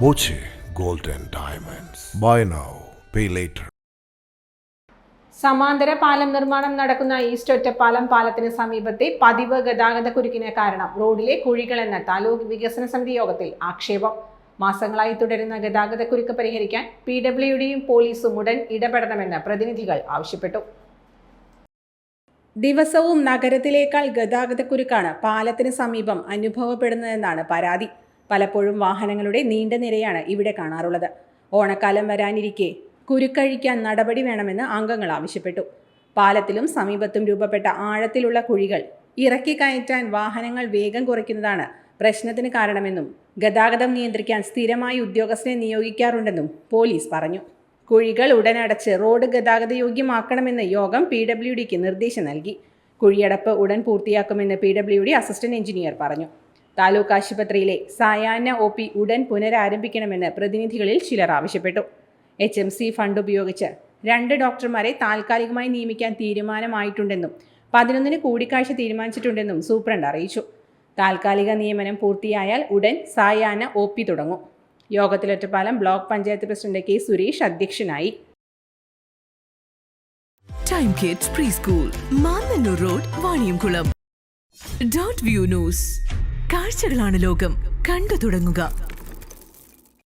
Boche Gold and Diamonds. Buy now, pay later. സമാന്തര പാലം നിർമ്മാണം നടക്കുന്ന ഈസ്റ്റ് ഒറ്റപ്പാലം പാലത്തിന് സമീപത്തെ പതിവ് ഗതാഗത കുരുക്കിന് കാരണം റോഡിലെ കുഴികളെന്ന താലൂക്ക് വികസന സമിതി യോഗത്തിൽ ആക്ഷേപം. മാസങ്ങളായി തുടരുന്ന ഗതാഗത കുരുക്ക് പരിഹരിക്കാൻ PWDയും പോലീസും ഉടൻ ഇടപെടണമെന്ന് പ്രതിനിധികൾ ആവശ്യപ്പെട്ടു. ദിവസവും നഗരത്തിലേക്കാൾ ഗതാഗതക്കുരുക്കാണ് പാലത്തിന് സമീപം അനുഭവപ്പെടുന്നതെന്നാണ് പരാതി. പലപ്പോഴും വാഹനങ്ങളുടെ നീണ്ട നിരയാണ് ഇവിടെ കാണാറുള്ളത്. ഓണക്കാലം വരാനിരിക്കെ കുരുക്കഴിക്കാൻ നടപടി വേണമെന്ന് അംഗങ്ങൾ ആവശ്യപ്പെട്ടു. പാലത്തിലും സമീപത്തും രൂപപ്പെട്ട ആഴത്തിലുള്ള കുഴികൾ ഇറക്കി കയറ്റാൻ വാഹനങ്ങൾ വേഗം കുറയ്ക്കുന്നതാണ് പ്രശ്നത്തിന് കാരണമെന്നും ഗതാഗതം നിയന്ത്രിക്കാൻ സ്ഥിരമായി ഉദ്യോഗസ്ഥരെ നിയോഗിക്കാറുണ്ടെന്നും പോലീസ് പറഞ്ഞു. കുഴികൾ ഉടനടച്ച് റോഡ് ഗതാഗത യോഗ്യമാക്കണമെന്ന് യോഗം PWDക്ക് നിർദ്ദേശം നൽകി. കുഴിയടപ്പ് ഉടൻ പൂർത്തിയാക്കുമെന്ന് PWD അസിസ്റ്റന്റ് എഞ്ചിനീയർ പറഞ്ഞു. താലൂക്ക് ആശുപത്രിയിലെ സായാഹ്ന OP ഉടൻ പുനരാരംഭിക്കണമെന്ന് പ്രതിനിധികളിൽ ചിലർ ആവശ്യപ്പെട്ടു. HMC ഫണ്ട് ഉപയോഗിച്ച് 2 ഡോക്ടർമാരെ താൽക്കാലികമായി നിയമിക്കാൻ തീരുമാനമായിട്ടുണ്ടെന്നും 11-ന് കൂടിക്കാഴ്ച തീരുമാനിച്ചിട്ടുണ്ടെന്നും സൂപ്രണ്ട് അറിയിച്ചു. താൽക്കാലിക നിയമനം പൂർത്തിയായാൽ ഉടൻ സായാഹ്ന OP തുടങ്ങും. യോഗത്തിൽ Ottapalam block panchayat president K. Suresh അധ്യക്ഷനായി. Time kids pre school, Mannanur road, Vaniyamkulam. .view news. കാഴ്ചകളാണ് ലോകം, കണ്ടു തുടങ്ങുക.